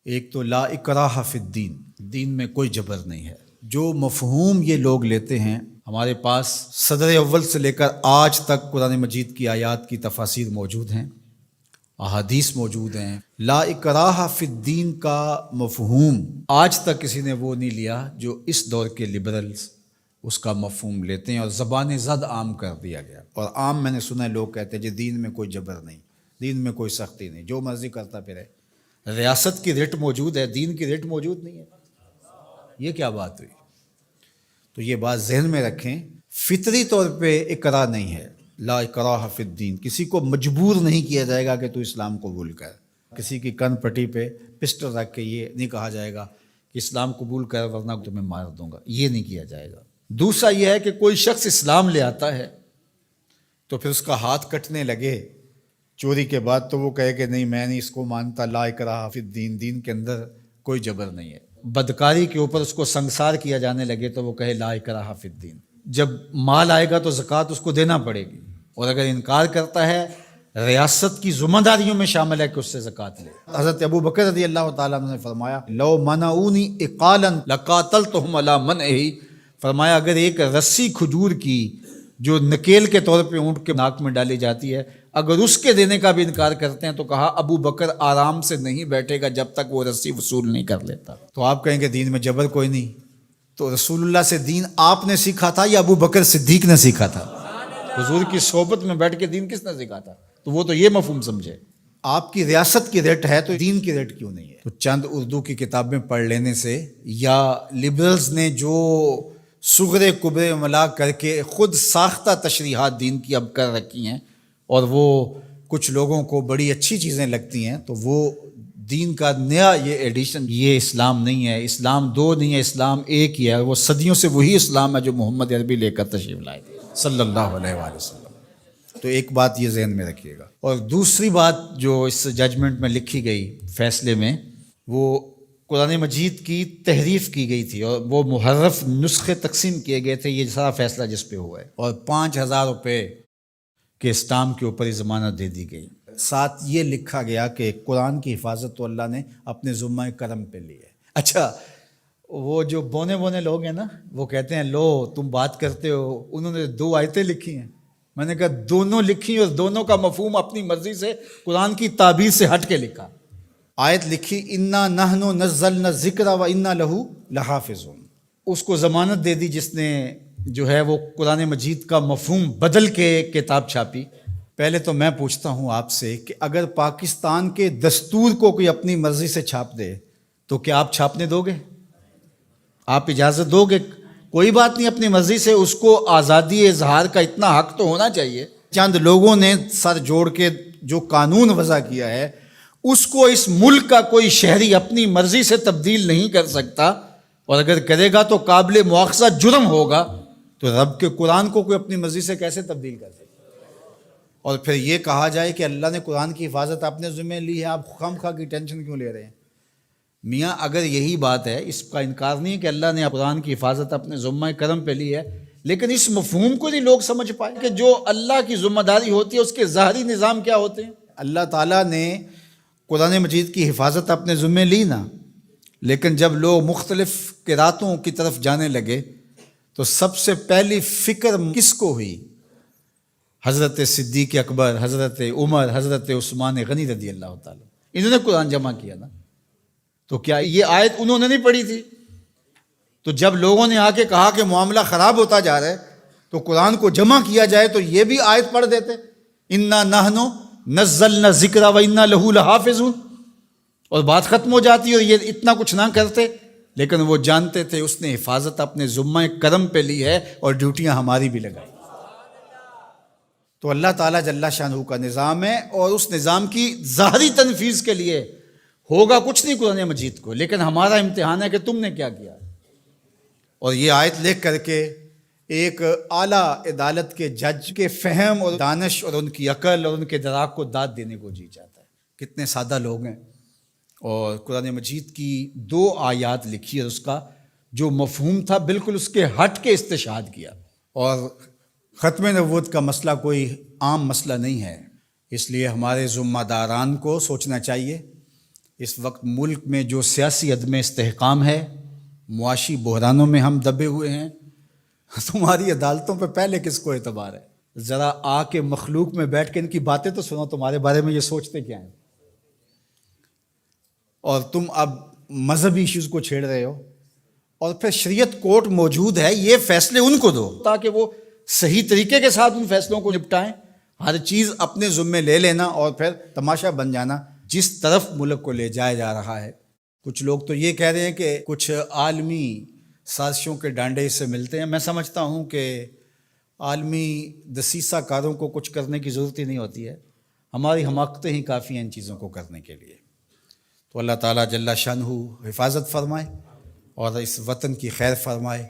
ایک تو لا اکراہ فی الدین، دین میں کوئی جبر نہیں ہے۔ جو مفہوم یہ لوگ لیتے ہیں، ہمارے پاس صدر اول سے لے کر آج تک قرآن مجید کی آیات کی تفاسیر موجود ہیں، احادیث موجود ہیں۔ لا اکراہ فی الدین کا مفہوم آج تک کسی نے وہ نہیں لیا جو اس دور کے لبرلز اس کا مفہوم لیتے ہیں، اور زبان زد عام کر دیا گیا۔ اور عام میں نے سنا ہے لوگ کہتے ہیں جی دین میں کوئی جبر نہیں، دین میں کوئی سختی نہیں، جو مرضی کرتا پھرے۔ ریاست کی ریٹ موجود ہے، دین کی ریٹ موجود نہیں ہے، یہ کیا بات ہوئی؟ تو یہ بات ذہن میں رکھیں، فطری طور پہ اکراہ نہیں ہے۔ لا اکراہ فی الدین، کسی کو مجبور نہیں کیا جائے گا کہ تو اسلام قبول کر۔ کسی کی کن پٹی پہ پسٹل رکھ کے یہ نہیں کہا جائے گا کہ اسلام قبول کر ورنہ تمہیں مار دوں گا، یہ نہیں کیا جائے گا۔ دوسرا یہ ہے کہ کوئی شخص اسلام لے آتا ہے تو پھر اس کا ہاتھ کٹنے لگے چوری کے بعد، تو وہ کہے کہ نہیں میں نہیں اس کو مانتا، لا اکراہ فی الدین، دین کے اندر کوئی جبر نہیں ہے۔ بدکاری کے اوپر اس کو سنگسار کیا جانے لگے تو وہ کہے لا اکراہ فی الدین۔ جب مال آئے گا تو زکوٰۃ اس کو دینا پڑے گی، اور اگر انکار کرتا ہے ریاست کی ذمہ داریوں میں شامل ہے کہ اس سے زکوٰۃ لے۔ حضرت ابو بکر رضی اللہ تعالیٰ عنہ نے فرمایا لو منعونی اقالا لقاتلتہم علی منعہ، فرمایا اگر ایک رسی کھجور کی جو نکیل کے طور پہ اونٹ کے ناک میں ڈالی جاتی ہے، اگر اس کے دینے کا بھی انکار کرتے ہیں تو کہا ابو بکر آرام سے نہیں بیٹھے گا جب تک وہ رسی وصول نہیں کر لیتا۔ تو آپ کہیں گے دین میں جبر کوئی نہیں، تو رسول اللہ سے دین آپ نے سیکھا تھا یا ابو بکر صدیق نے سیکھا تھا؟ حضور کی صحبت میں بیٹھ کے دین کس نے سکھا تھا؟ تو وہ تو یہ مفہوم سمجھے، آپ کی ریاست کی ریٹ ہے تو دین کی ریٹ کیوں نہیں ہے؟ تو چند اردو کی کتابیں پڑھ لینے سے یا لبرلز نے جو صغرے کبرے ملا کر کے خود ساختہ تشریحات دین کی اب کر رکھی ہیں، اور وہ کچھ لوگوں کو بڑی اچھی چیزیں لگتی ہیں، تو وہ دین کا نیا یہ ایڈیشن، یہ اسلام نہیں ہے، اسلام دو نہیں ہے، اسلام ایک ہی ہے، وہ صدیوں سے وہی اسلام ہے جو محمد عربی لے کر تشریف لائے صلی اللہ علیہ وآلہ وسلم۔ تو ایک بات یہ ذہن میں رکھیے گا۔ اور دوسری بات جو اس ججمنٹ میں لکھی گئی، فیصلے میں، وہ قرآن مجید کی تحریف کی گئی تھی اور وہ محرف نسخے تقسیم کیے گئے تھے، یہ سارا فیصلہ جس پہ ہوا ہے، اور 5,000 روپے کے اسٹامپ کے اوپر ہی ضمانت دے دی گئی۔ ساتھ یہ لکھا گیا کہ قرآن کی حفاظت تو اللہ نے اپنے ذمہ کرم پہ لی ہے۔ اچھا، وہ جو بونے بونے لوگ ہیں نا، وہ کہتے ہیں لو تم بات کرتے ہو، انہوں نے 2 آیتیں لکھی ہیں۔ میں نے کہا دونوں لکھی اور دونوں کا مفہوم اپنی مرضی سے قرآن کی تعبیر سے ہٹ کے لکھا۔ آیت لکھی انا نحن نزلنا الذکر و انا لہ لحافظون، اس کو ضمانت دے دی جس نے جو ہے وہ قرآن مجید کا مفہوم بدل کے کتاب چھاپی۔ پہلے تو میں پوچھتا ہوں آپ سے کہ اگر پاکستان کے دستور کو کوئی اپنی مرضی سے چھاپ دے تو کیا آپ چھاپنے دو گے؟ آپ اجازت دو گے؟ کوئی بات نہیں، اپنی مرضی سے، اس کو آزادی اظہار کا اتنا حق تو ہونا چاہیے۔ چند لوگوں نے سر جوڑ کے جو قانون وضع کیا ہے اس کو اس ملک کا کوئی شہری اپنی مرضی سے تبدیل نہیں کر سکتا، اور اگر کرے گا تو قابل مواخذہ جرم ہوگا، تو رب کے قرآن کو کوئی اپنی مرضی سے کیسے تبدیل کر سکتا؟ اور پھر یہ کہا جائے کہ اللہ نے قرآن کی حفاظت اپنے ذمہ لی ہے، آپ خام خواہ کی ٹینشن کیوں لے رہے ہیں؟ میاں اگر یہی بات ہے، اس کا انکار نہیں ہے کہ اللہ نے قرآن کی حفاظت اپنے ذمہ کرم پہ لی ہے، لیکن اس مفہوم کو نہیں لوگ سمجھ پائے کہ جو اللہ کی ذمہ داری ہوتی ہے اس کے ظاہری نظام کیا ہوتے ہیں۔ اللہ تعالیٰ نے قرآن مجید کی حفاظت اپنے ذمہ لی نا، لیکن جب لوگ مختلف قراتوں کی طرف جانے لگے تو سب سے پہلی فکر کس کو ہوئی؟ حضرت صدیق اکبر، حضرت عمر، حضرت عثمان غنی رضی اللہ تعالیٰ، انہوں نے قرآن جمع کیا نا۔ تو کیا یہ آیت انہوں نے نہیں پڑھی تھی؟ تو جب لوگوں نے آ کے کہا کہ معاملہ خراب ہوتا جا رہا ہے تو قرآن کو جمع کیا جائے تو یہ بھی آیت پڑھ دیتے، انا نحن نزلنا الذکر و انا لہ لحافظون، اور بات ختم ہو جاتی اور یہ اتنا کچھ نہ کرتے۔ لیکن وہ جانتے تھے اس نے حفاظت اپنے ذمہ کرم پہ لی ہے اور ڈیوٹیاں ہماری بھی لگائی۔ تو اللہ تعالیٰ جل شانہ کا نظام ہے، اور اس نظام کی ظاہری تنفیذ کے لیے ہوگا کچھ نہیں قرآن مجید کو، لیکن ہمارا امتحان ہے کہ تم نے کیا کیا۔ اور یہ آیت لکھ کر کے ایک اعلیٰ عدالت کے جج کے فہم اور دانش اور ان کی عقل اور ان کے دراک کو داد دینے کو جی چاہتا ہے۔ کتنے سادہ لوگ ہیں، اور قرآن مجید کی 2 آیات لکھی اور اس کا جو مفہوم تھا بالکل اس کے ہٹ کے استشہاد کیا۔ اور ختم نبوت کا مسئلہ کوئی عام مسئلہ نہیں ہے، اس لیے ہمارے ذمہ داران کو سوچنا چاہیے، اس وقت ملک میں جو سیاسی عدم استحکام ہے، معاشی بحرانوں میں ہم دبے ہوئے ہیں، تمہاری عدالتوں پہ پہلے کس کو اعتبار ہے؟ ذرا آ کے مخلوق میں بیٹھ کے ان کی باتیں تو سنو، تمہارے بارے میں یہ سوچتے کیا ہیں؟ اور تم اب مذہبی ایشوز کو چھیڑ رہے ہو، اور پھر شریعت کورٹ موجود ہے، یہ فیصلے ان کو دو تاکہ وہ صحیح طریقے کے ساتھ ان فیصلوں کو نپٹائیں۔ ہر چیز اپنے ذمے لے لینا اور پھر تماشا بن جانا جس طرف ملک کو لے جایا جا رہا ہے۔ کچھ لوگ تو یہ کہہ رہے ہیں کہ کچھ عالمی سازشوں کے ڈانڈے اس سے ملتے ہیں۔ میں سمجھتا ہوں کہ عالمی دسیسہ کاروں کو کچھ کرنے کی ضرورت ہی نہیں ہوتی ہے، ہماری حماقتیں ہی کافی ہیں ان چیزوں کو کرنے کے لیے۔ تو اللہ تعالیٰ جل شانہ حفاظت فرمائے اور اس وطن کی خیر فرمائے۔